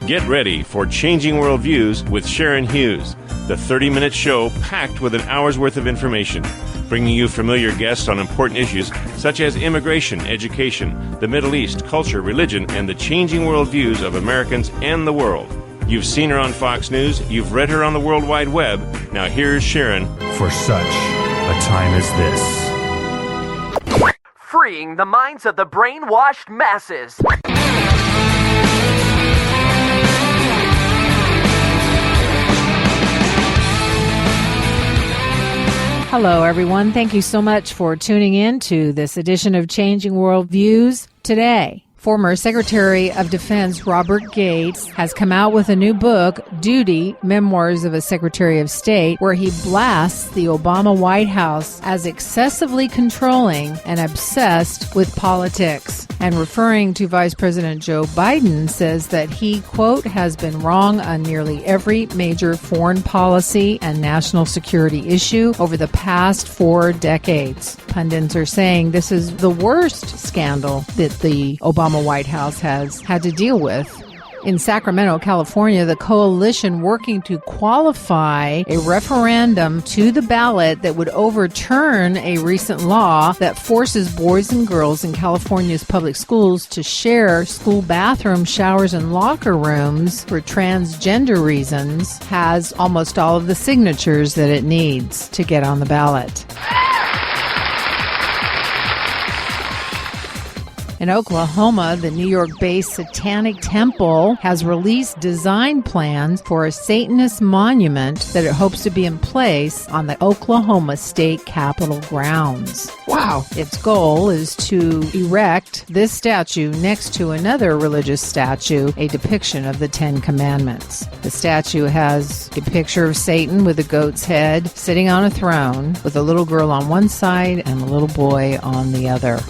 Get ready for Changing Worldviews with Sharon Hughes, the 30-minute show packed with an hour's worth of information, bringing you familiar guests on important issues such as immigration, education, the Middle East, culture, religion, and the changing worldviews of Americans and the world. You've seen her on Fox News, you've read her on the World Wide Web. Now here's Sharon. For such a time as this. Freeing the minds of the brainwashed masses. Hello, everyone. Thank you so much for tuning in to this edition of Changing Worldviews today. Former Secretary of Defense Robert Gates has come out with a new book, Duty, Memoirs of a Secretary of State, where he blasts the Obama White House as excessively controlling and obsessed with politics. And referring to Vice President Joe Biden, says that he, quote, has been wrong on nearly every major foreign policy and national security issue over the past 4 decades. Pundits are saying this is the worst scandal that the Obama White House has had to deal with. In Sacramento, California, the coalition working to qualify a referendum to the ballot that would overturn a recent law that forces boys and girls in California's public schools to share school bathrooms, showers, and locker rooms for transgender reasons has almost all of the signatures that it needs to get on the ballot. In Oklahoma, the New York-based Satanic Temple has released design plans for a Satanist monument that it hopes to be in place on the Oklahoma State Capitol grounds. Wow. Its goal is to erect this statue next to another religious statue, a depiction of the Ten Commandments. The statue has a picture of Satan with a goat's head sitting on a throne with a little girl on one side and a little boy on the other.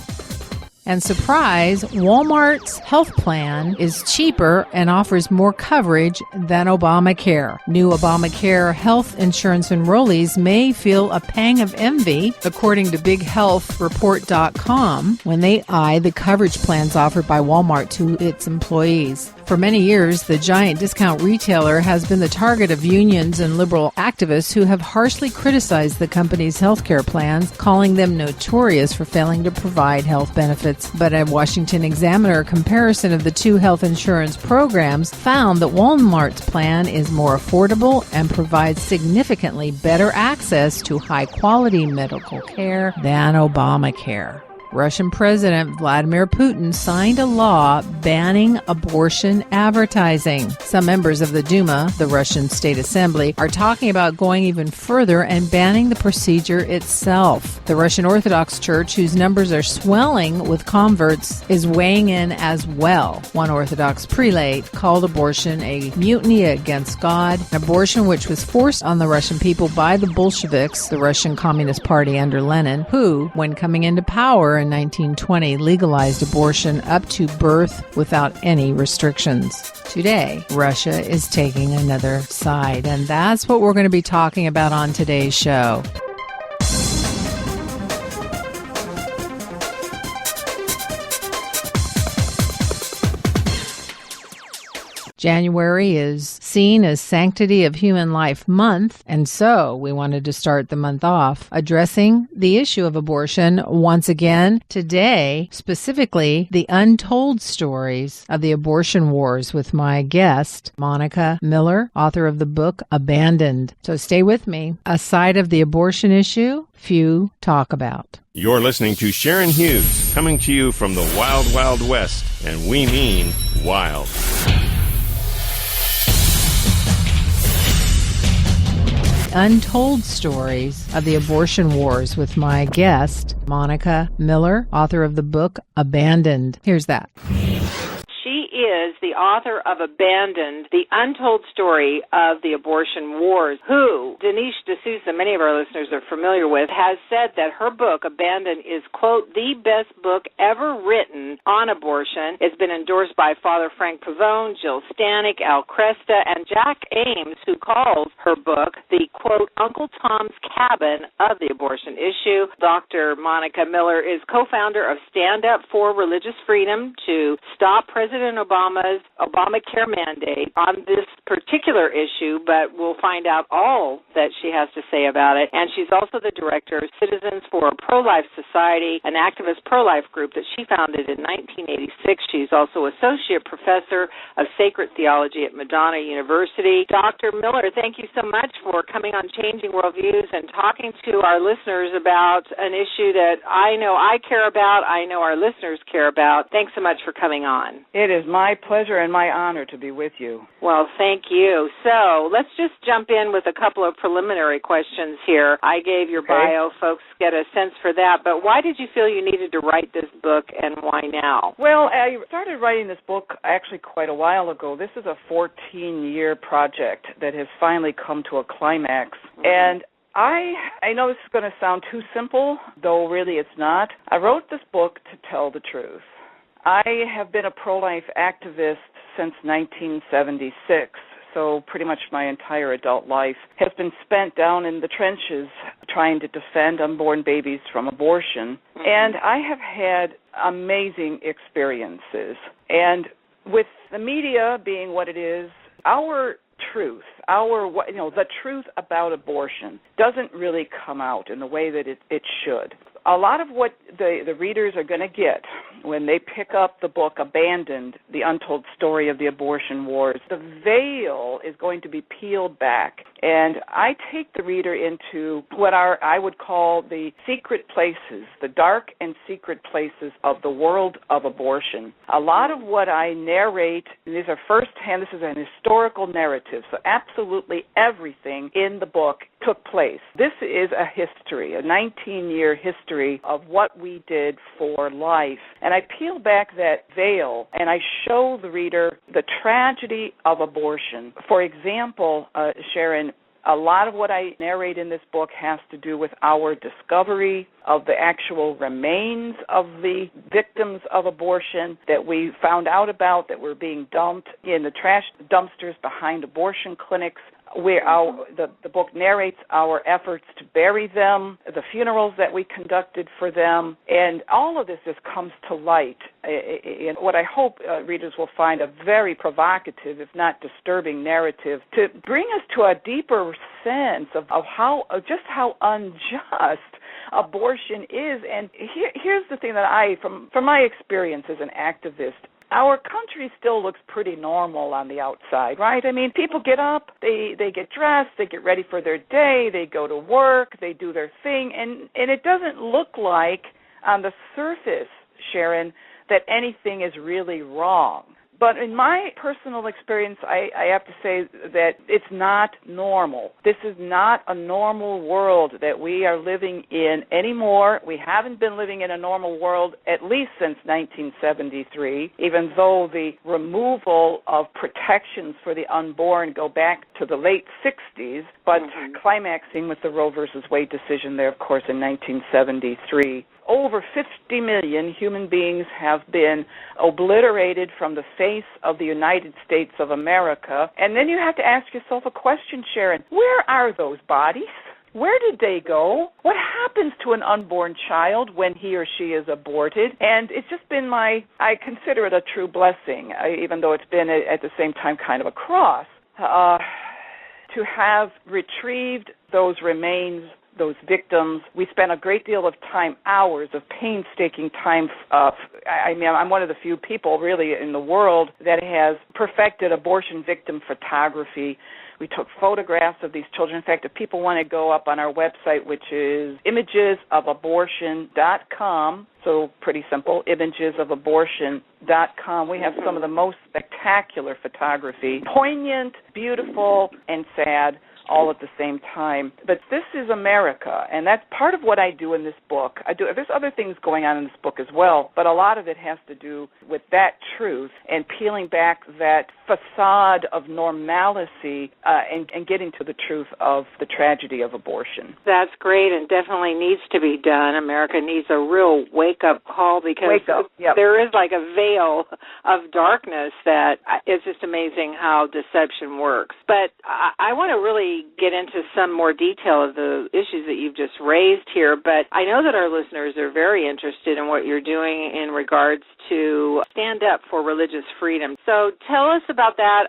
And surprise, Walmart's health plan is cheaper and offers more coverage than Obamacare. New Obamacare health insurance enrollees may feel a pang of envy, according to BigHealthReport.com, when they eye the coverage plans offered by Walmart to its employees. For many years, the giant discount retailer has been the target of unions and liberal activists who have harshly criticized the company's healthcare plans, calling them notorious for failing to provide health benefits. But a Washington Examiner comparison of the two health insurance programs found that Walmart's plan is more affordable and provides significantly better access to high-quality medical care than Obamacare. Russian President Vladimir Putin signed a law banning abortion advertising. Some members of the Duma, the Russian State Assembly, are talking about going even further and banning the procedure itself. The Russian Orthodox Church, whose numbers are swelling with converts, is weighing in as well. One Orthodox prelate called abortion a mutiny against God, an abortion which was forced on the Russian people by the Bolsheviks, the Russian Communist Party under Lenin, who, when coming into power in 1920, legalized abortion up to birth without any restrictions. Today, Russia is taking another side, and that's what we're going to be talking about on today's show. January is seen as Sanctity of Human Life Month, and so we wanted to start the month off addressing the issue of abortion once again. Today, specifically, the untold stories of the abortion wars with my guest, Monica Miller, author of the book Abandoned. So stay with me. A side of the abortion issue few talk about. You're listening to Sharon Hughes, coming to you from the Wild Wild West, and we mean wild. Untold Stories of the Abortion Wars with my guest, Monica Miller, author of the book Abandoned. Here's that. She is the author of Abandoned, the untold story of the abortion wars, who, Dinesh De'Souza, many of our listeners are familiar with, has said that her book, Abandoned, is, quote, the best book ever written on abortion. It's been endorsed by Father Frank Pavone, Jill Stanek, Al Cresta, and Jack Ames, who calls her book the, quote, Uncle Tom's Cabin of the abortion issue. Dr. Monica Miller is co-founder of Stand Up for Religious Freedom to stop President Obama's Obamacare mandate on this particular issue, but we'll find out all that she has to say about it. And she's also the director of Citizens for a Pro-Life Society, an activist pro-life group that she founded in 1986. She's also associate professor of sacred theology at Madonna University. Dr. Miller, thank you so much for coming on Changing Worldviews and talking to our listeners about an issue that I know I care about, I know our listeners care about. Thanks so much for coming on. It is my pleasure and my honor to be with you. Well, thank you. So let's just jump in with a couple of preliminary questions here. I gave your bio. Folks get a sense for that. But why did you feel you needed to write this book, and why now? Well, I started writing this book actually quite a while ago. This is a 14-year project that has finally come to a climax. Mm-hmm. And I know this is going to sound too simple, though really it's not. I wrote this book to tell the truth. I have been a pro-life activist since 1976, so pretty much my entire adult life has been spent down in the trenches trying to defend unborn babies from abortion. Mm-hmm. And I have had amazing experiences. And with the media being what it is, our truth, the truth about abortion doesn't really come out in the way that it should. A lot of what the readers are going to get when they pick up the book Abandoned, The Untold Story of the Abortion Wars, the veil is going to be peeled back. And I take the reader into what I would call the secret places, the dark and secret places of the world of abortion. A lot of what I narrate, these are firsthand, this is an historical narrative, so absolutely everything in the book took place. This is a history, a 19-year history of what we did for life. And I peel back that veil and I show the reader the tragedy of abortion. For example, Sharon, a lot of what I narrate in this book has to do with our discovery of the actual remains of the victims of abortion that we found out about that were being dumped in the trash dumpsters behind abortion clinics. The book narrates our efforts to bury them, the funerals that we conducted for them, and all of this just comes to light in what I hope readers will find a very provocative, if not disturbing, narrative to bring us to a deeper sense of how unjust abortion is. And here's the thing that from my experience as an activist, our country still looks pretty normal on the outside, right? I mean, people get up, they get dressed, they get ready for their day, they go to work, they do their thing, and it doesn't look like on the surface, Sharon, that anything is really wrong. But in my personal experience, I have to say that it's not normal. This is not a normal world that we are living in anymore. We haven't been living in a normal world at least since 1973, even though the removal of protections for the unborn go back to the late 60s, but climaxing with the Roe versus Wade decision there, of course, in 1973. Over 50 million human beings have been obliterated from the face of the United States of America. And then you have to ask yourself a question, Sharon. Where are those bodies? Where did they go? What happens to an unborn child when he or she is aborted? And it's just been I consider it a true blessing, even though it's been at the same time kind of a cross, to have retrieved those remains, those victims. We spent a great deal of time, hours of painstaking time. I'm one of the few people really in the world that has perfected abortion victim photography. We took photographs of these children. In fact, if people want to go up on our website, which is imagesofabortion.com, so pretty simple, imagesofabortion.com, we have some of the most spectacular photography, poignant, beautiful, and sad, all at the same time. But this is America, and that's part of what I do in this book. There's other things going on in this book as well, but a lot of it has to do with that truth and peeling back that facade of normalcy and getting to the truth of the tragedy of abortion. That's great and definitely needs to be done. America needs a real wake-up call because there is like a veil of darkness that it's just amazing how deception works. But I want to really actually get into some more detail of the issues that you've just raised here, but I know that our listeners are very interested in what you're doing in regards to stand up for religious freedom. So tell us about that.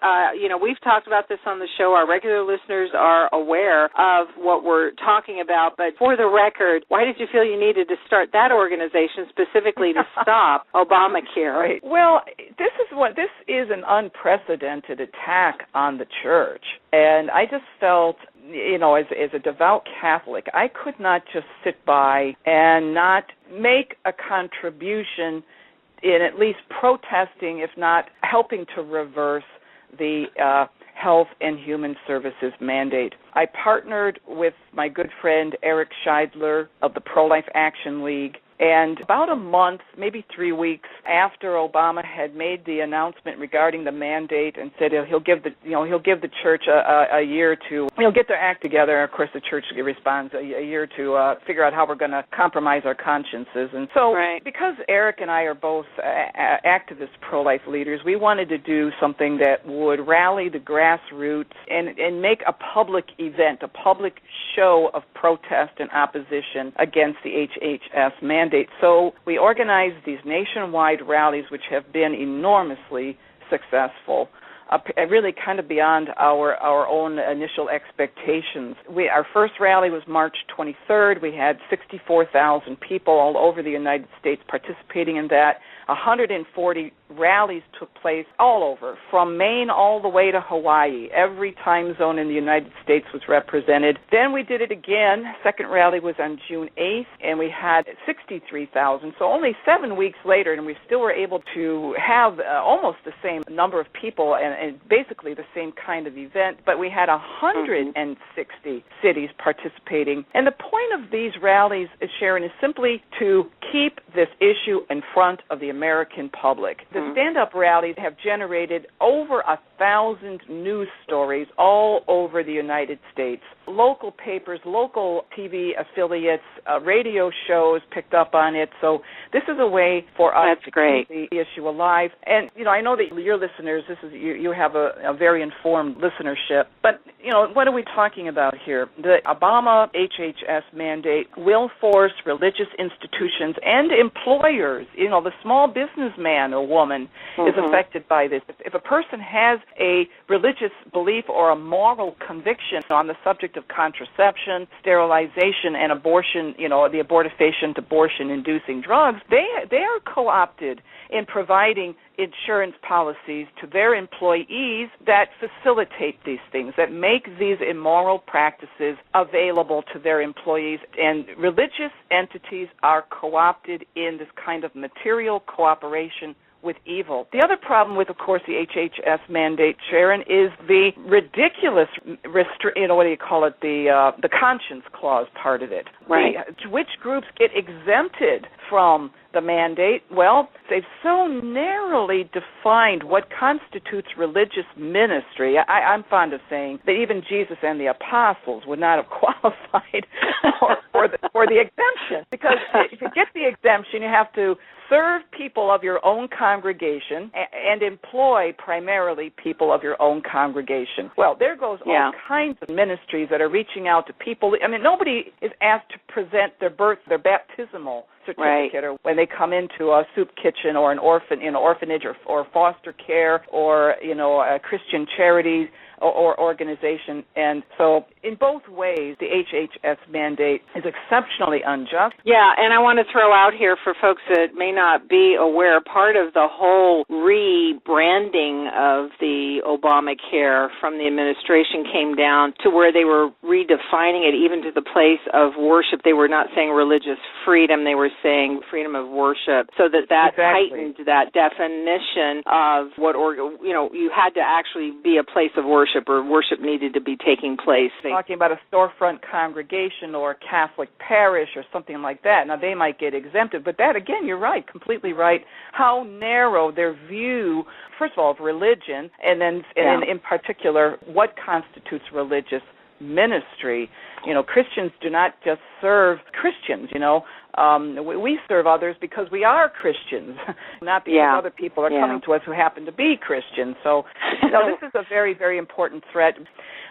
We've talked about this on the show. Our regular listeners are aware of what we're talking about, but for the record, why did you feel you needed to start that organization specifically to stop Obamacare? Right. Well, this is an unprecedented attack on the church, and I just felt, as a devout Catholic, I could not just sit by and not make a contribution in at least protesting, if not helping to reverse the Health and Human Services mandate. I partnered with my good friend Eric Scheidler of the Pro-Life Action League, and about a month, maybe 3 weeks after Obama had made the announcement regarding the mandate and said he'll give the church a year to get their act together. Of course, the church responds a year to figure out how we're going to compromise our consciences. And so, because Eric and I are both activist pro-life leaders, we wanted to do something that would rally the grassroots and make a public event, a public show of protest and opposition against the HHS mandate. So we organized these nationwide rallies, which have been enormously successful, really kind of beyond our own initial expectations. Our first rally was March 23rd. We had 64,000 people all over the United States participating in that. 140 rallies took place all over, from Maine all the way to Hawaii. Every time zone in the United States was represented. Then we did it again. Second rally was on June 8th, and we had 63,000. So only 7 weeks later, and we still were able to have almost the same number of people and basically the same kind of event, but we had 160 cities participating. And the point of these rallies, Sharon, is simply to keep this issue in front of the American public. The stand-up rallies have generated over 1,000 news stories all over the United States. Local papers, local TV affiliates, radio shows picked up on it. So this is a way for us to keep the issue alive. And, I know that your listeners, you have a very informed listenership. But, what are we talking about here? The Obama HHS mandate will force religious institutions and employers, the small businessman or woman is affected by this. If a person has a religious belief or a moral conviction on the subject of contraception, sterilization, and abortion, the abortifacient, abortion-inducing drugs, they are co-opted in providing insurance policies to their employees that facilitate these things, that make these immoral practices available to their employees. And religious entities are co-opted in this kind of material cooperation with evil. The other problem with, of course, the HHS mandate, Sharon, is the ridiculous, the conscience clause part of it. Right. Which groups get exempted from the mandate? Well, they've so narrowly defined what constitutes religious ministry. I'm fond of saying that even Jesus and the apostles would not have qualified for the exemption, because if you get the exemption, you have to serve people of your own congregation and employ primarily people of your own congregation. Well, there goes all kinds of ministries that are reaching out to people. I mean, nobody is asked to present their baptismal certificate, or when they come into a soup kitchen or an orphanage or foster care or a Christian charity or organization. And so in both ways, the HHS mandate is exceptionally unjust. Yeah, and I want to throw out here for folks that may not be aware, part of the whole rebranding of the Obamacare from the administration came down to where they were redefining it even to the place of worship. They were not saying religious freedom, they were saying freedom of worship, so that heightened that definition of what, you had to actually be a place of worship, or worship needed to be taking place. Talking about a storefront congregation or a Catholic parish or something like that. Now, they might get exempted, but that, again, you're right, completely right, how narrow their view, first of all, of religion, and then in particular, what constitutes religious ministry. Christians do not just serve Christians, we serve others because we are Christians, not because other people are coming to us who happen to be Christians. So, this is a very, very important threat.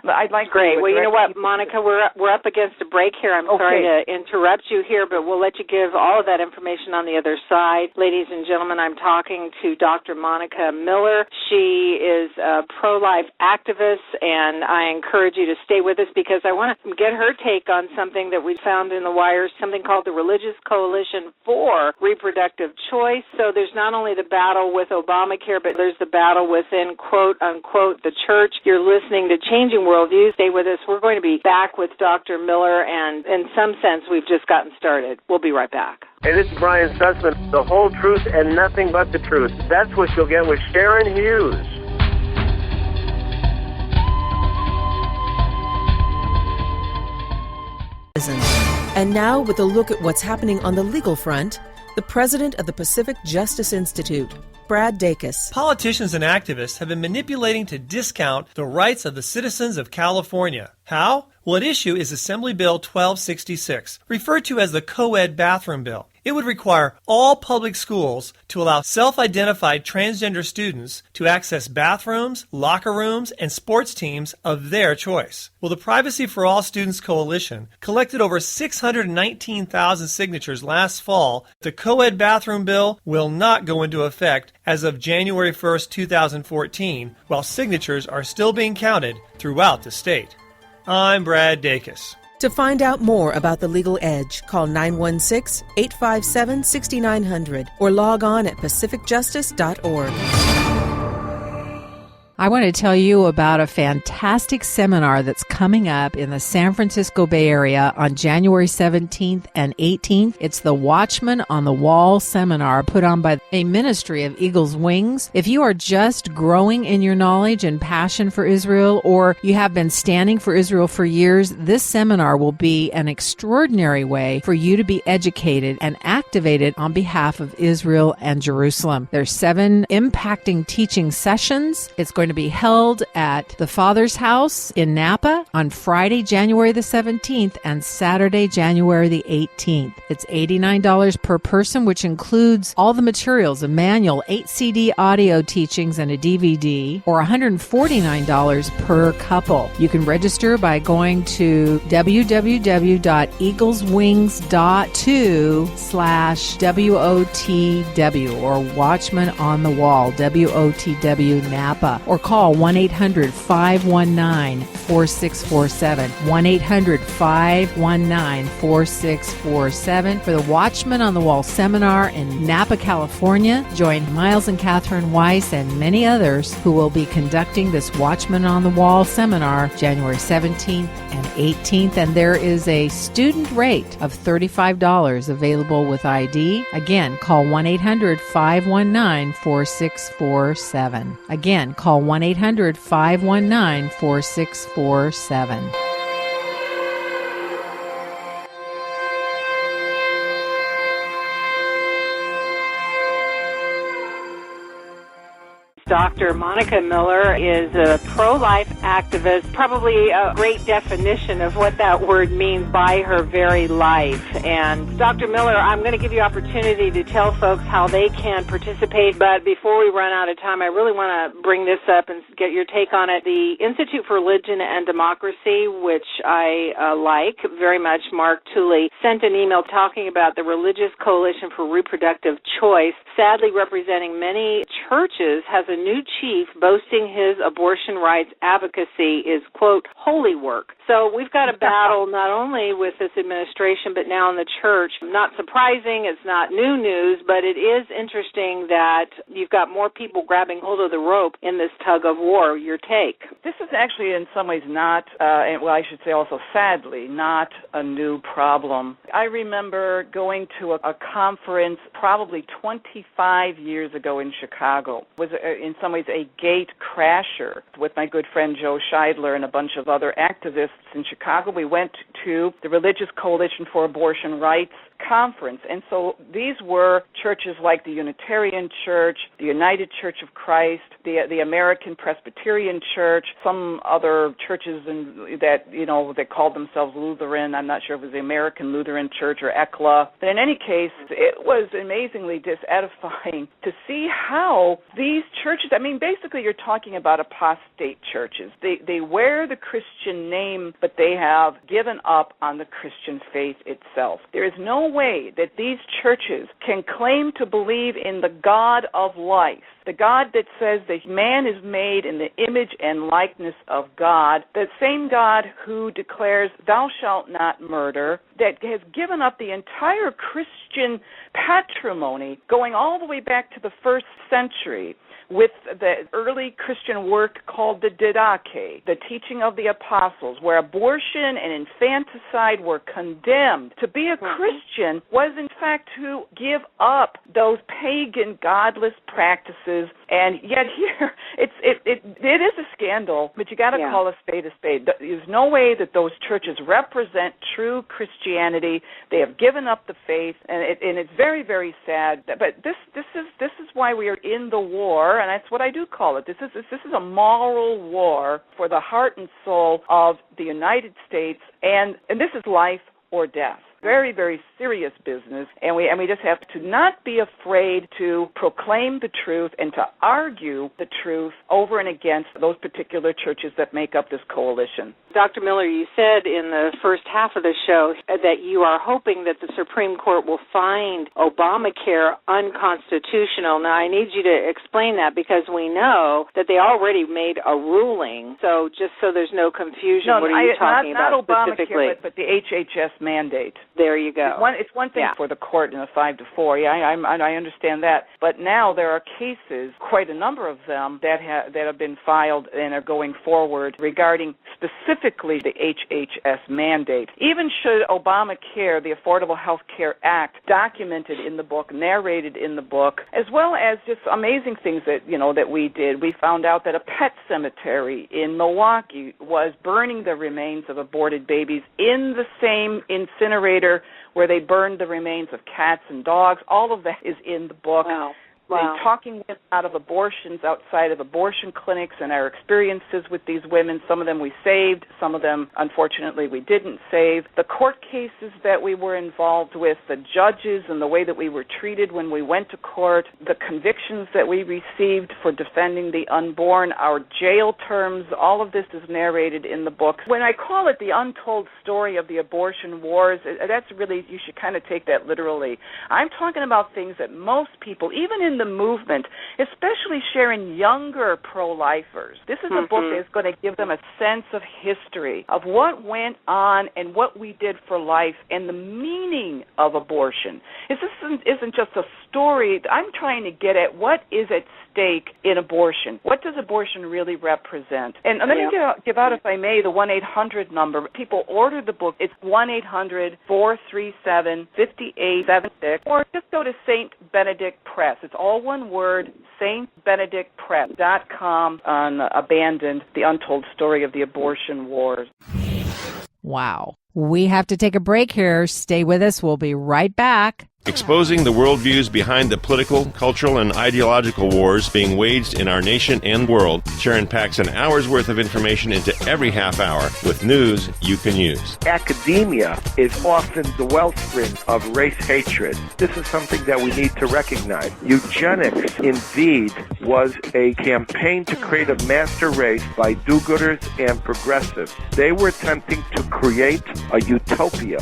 I'd like Great. to Well, you know what, Monica, we're up against a break here. I'm sorry to interrupt you here, but we'll let you give all of that information on the other side. Ladies and gentlemen, I'm talking to Dr. Monica Miller. She is a pro-life activist, and I encourage you to stay with us because I want to get her take on something that we found in the wires, something called the Religious Coalition for Reproductive Choice. So there's not only the battle with Obamacare, but there's the battle within, quote, unquote, the church. You're listening to Changing Worldviews. Stay with us. We're going to be back with Dr. Miller, and in some sense, we've just gotten started. We'll be right back. Hey, this is Brian Sussman. The whole truth and nothing but the truth. That's what you'll get with Sharon Hughes. And now, with a look at what's happening on the legal front, the president of the Pacific Justice Institute, Brad Dacus. Politicians and activists have been manipulating to discount the rights of the citizens of California. How? Well, at issue is Assembly Bill 1266, referred to as the Co-Ed Bathroom Bill. It would require all public schools to allow self-identified transgender students to access bathrooms, locker rooms, and sports teams of their choice. Well, the Privacy for All Students Coalition collected over 619,000 signatures last fall. The Co-Ed Bathroom Bill will not go into effect as of January 1st, 2014, while signatures are still being counted throughout the state. I'm Brad Dacus. To find out more about the legal edge, call 916-857-6900 or log on at pacificjustice.org. I want to tell you about a fantastic seminar that's coming up in the San Francisco Bay Area on January 17th and 18th. It's the Watchman on the Wall seminar put on by a ministry of Eagle's Wings. If you are just growing in your knowledge and passion for Israel, or you have been standing for Israel for years, this seminar will be an extraordinary way for you to be educated and activated on behalf of Israel and Jerusalem. There's 7 impacting teaching sessions. It's going to be held at the Father's House in Napa on Friday, January the 17th and Saturday, January the 18th. It's $89 per person, which includes all the materials, a manual, 8 CD audio teachings, and a DVD, or $149 per couple. You can register by going to www.eagleswings.to/WOTW or Watchman on the Wall, WOTW Napa, or call 1-800-519-4647, 1-800-519-4647 for the Watchman on the Wall seminar in Napa, California. Join Miles and Catherine Weiss and many others who will be conducting this Watchman on the Wall seminar January 17th and 18th, and there is a student rate of $35 available with ID. Again, call 1-800-519-4647. Again, call 1-800-519-4647. Dr. Monica Miller is a pro-life activist, probably a great definition of what that word means by her very life. And Dr. Miller, I'm going to give you opportunity to tell folks how they can participate, but before we run out of time, I really want to bring this up and get your take on it. The Institute for Religion and Democracy, which I like very much, Mark Tooley, sent an email talking about the Religious Coalition for Reproductive Choice, sadly representing many churches, has a new chief boasting his abortion rights advocacy is, quote, holy work. So we've got a battle not only with this administration, but now in the church. Not surprising, it's not new news, but it is interesting that you've got more people grabbing hold of the rope in this tug of war. Your take? This is actually in some ways not, well, I should say also sadly, not a new problem. I remember going to a conference probably 25 years ago in Chicago. It was in some ways a gate crasher with my good friend Joe Scheidler and a bunch of other activists in Chicago. We went to the Religious Coalition for Abortion Rights conference. And so these were churches like the Unitarian Church, the United Church of Christ, the American Presbyterian Church, some other churches that called themselves Lutheran. I'm not sure if it was the American Lutheran Church or ECLA. But in any case, it was amazingly disedifying to see how these churches, basically you're talking about apostate churches. They wear the Christian name, but they have given up on the Christian faith itself. There is no way that these churches can claim to believe in the God of life, the God that says that man is made in the image and likeness of God, the same God who declares thou shalt not murder, that has given up the entire Christian patrimony going all the way back to the 1st century with the early Christian work called the Didache, the teaching of the apostles, where abortion and infanticide were condemned. To be a Christian was, in fact, to give up those pagan, godless practices. And yet here, it is a scandal, but you got to call a spade a spade. There's no way that those churches represent true Christianity. They have given up the faith, and it's very, very sad. But this is why we are in the war. And that's what I do call it. This is a moral war for the heart and soul of the United States, and this is life or death. Very, very serious business, and we just have to not be afraid to proclaim the truth and to argue the truth over and against those particular churches that make up this coalition. Dr. Miller, you said in the first half of the show that you are hoping that the Supreme Court will find Obamacare unconstitutional. Now, I need you to explain that, because we know that they already made a ruling. So just so there's no confusion, what are you talking about specifically? Not Obamacare, but the HHS mandate. There you go. It's one thing for the court in a 5-4. I understand that. But now there are cases, quite a number of them, that have been filed and are going forward regarding specifically the HHS mandate. Even should Obamacare, the Affordable Health Care Act, documented in the book, narrated in the book, as well as just amazing things that we did. We found out that a pet cemetery in Milwaukee was burning the remains of aborted babies in the same incinerator where they burned the remains of cats and dogs. All of that is in the book. Wow. And talking women out of abortions outside of abortion clinics and our experiences with these women. Some of them we saved. Some of them, unfortunately, we didn't save. The court cases that we were involved with, the judges and the way that we were treated when we went to court, the convictions that we received for defending the unborn, our jail terms, all of this is narrated in the book. When I call it the untold story of the abortion wars, that's really, you should kind of take that literally. I'm talking about things that most people, even in the movement, especially sharing younger pro-lifers. This is a book that's going to give them a sense of history, of what went on and what we did for life and the meaning of abortion. This isn't just a story. I'm trying to get at what is at stake in abortion. What does abortion really represent? And let me give out, if I may, the 1-800 number. People order the book. It's 1-800-437-5876, or just go to St. Benedict Press. It's all one word, stbenedictpress.com, on Abandoned, the Untold Story of the Abortion Wars. Wow. We have to take a break here. Stay with us. We'll be right back. Exposing the worldviews behind the political, cultural, and ideological wars being waged in our nation and world, Sharon packs an hour's worth of information into every half hour with news you can use. Academia is often the wellspring of race hatred. This is something that we need to recognize. Eugenics, indeed, was a campaign to create a master race by do-gooders and progressives. They were attempting to create a utopia.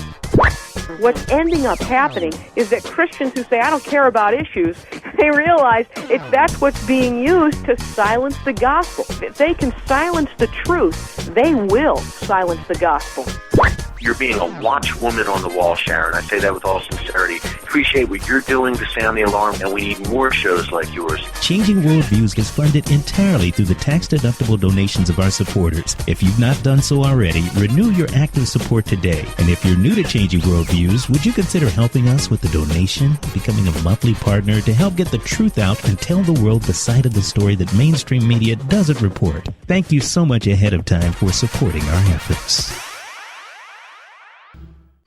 What's ending up happening is that Christians who say, I don't care about issues, they realize that's what's being used to silence the gospel. If they can silence the truth, they will silence the gospel. You're being a watchwoman on the wall, Sharon. I say that with all sincerity. Appreciate what you're doing to sound the alarm, and we need more shows like yours. Changing Worldviews gets funded entirely through the tax-deductible donations of our supporters. If you've not done so already, renew your active support today. And if you're new to Changing Worldviews, would you consider helping us with the donation, becoming a monthly partner to help get the truth out and tell the world the side of the story that mainstream media doesn't report? Thank you so much ahead of time for supporting our efforts.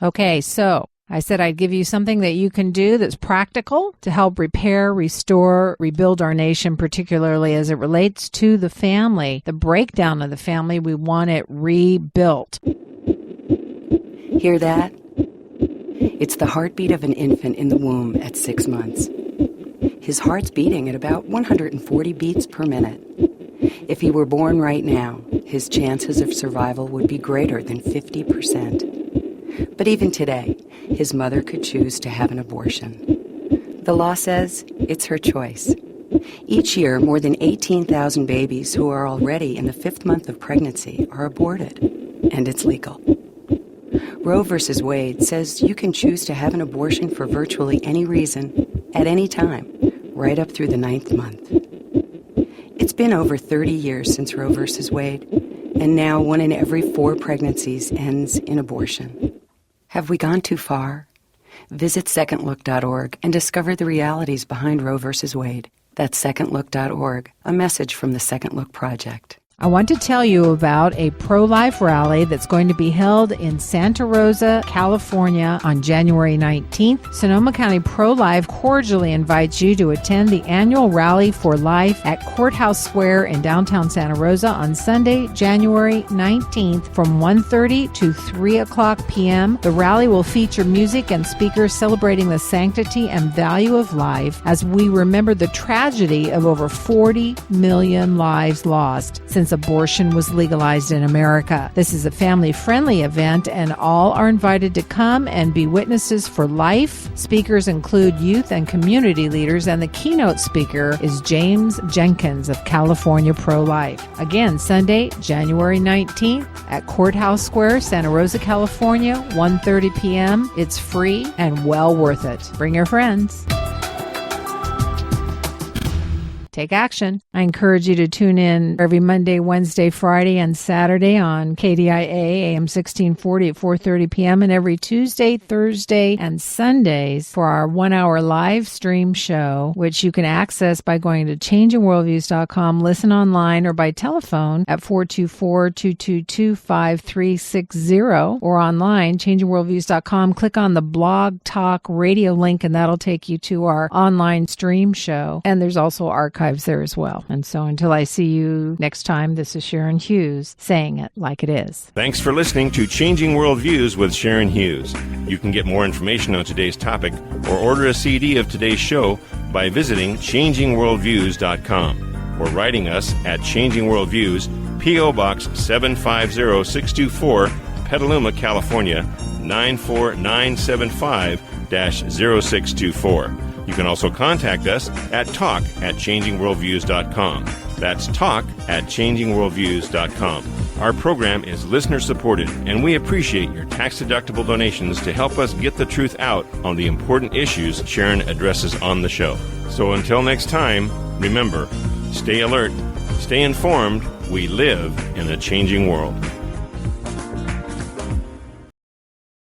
Okay, so I said I'd give you something that you can do that's practical to help repair, restore, rebuild our nation, particularly as it relates to the family, the breakdown of the family. We want it rebuilt. Hear that? It's the heartbeat of an infant in the womb at 6 months. His heart's beating at about 140 beats per minute. If he were born right now, his chances of survival would be greater than 50%. But even today, his mother could choose to have an abortion. The law says it's her choice. Each year, more than 18,000 babies who are already in the 5th month of pregnancy are aborted, and it's legal. Roe v. Wade says you can choose to have an abortion for virtually any reason, at any time, right up through the 9th month. It's been over 30 years since Roe v. Wade, and now 1 in every 4 pregnancies ends in abortion. Have we gone too far? Visit secondlook.org and discover the realities behind Roe v. Wade. That's secondlook.org, a message from the Second Look Project. I want to tell you about a pro-life rally that's going to be held in Santa Rosa, California on January 19th. Sonoma County Pro-Life cordially invites you to attend the annual Rally for Life at Courthouse Square in downtown Santa Rosa on Sunday, January 19th from 1:30 to 3 o'clock p.m. The rally will feature music and speakers celebrating the sanctity and value of life as we remember the tragedy of over 40 million lives lost since abortion was legalized in America. This is a family-friendly event, and all are invited to come and be witnesses for life. Speakers include youth and community leaders, and the keynote speaker is James Jenkins of California Pro-Life. Again, Sunday, January 19th at Courthouse Square, Santa Rosa, California, 1:30 p.m. It's free and well worth it. Bring your friends. Take action. I encourage you to tune in every Monday, Wednesday, Friday, and Saturday on KDIA AM 1640 at 4:30 p.m. and every Tuesday, Thursday, and Sundays for our 1-hour live stream show, which you can access by going to changingworldviews.com, listen online, or by telephone at 424-222-5360, or online, changingworldviews.com. Click on the Blog Talk Radio link, and that'll take you to our online stream show. And there's also archives there as well. And so until I see you next time, this is Sharon Hughes saying it like it is. Thanks for listening to Changing Worldviews with Sharon Hughes. You can get more information on today's topic or order a CD of today's show by visiting changingworldviews.com or writing us at Changing Worldviews, P.O. Box 750624, Petaluma, California, 94975-0624. You can also contact us at talk@changingworldviews.com. That's talk@changingworldviews.com. Our program is listener-supported, and we appreciate your tax-deductible donations to help us get the truth out on the important issues Sharon addresses on the show. So until next time, remember, stay alert, stay informed. We live in a changing world.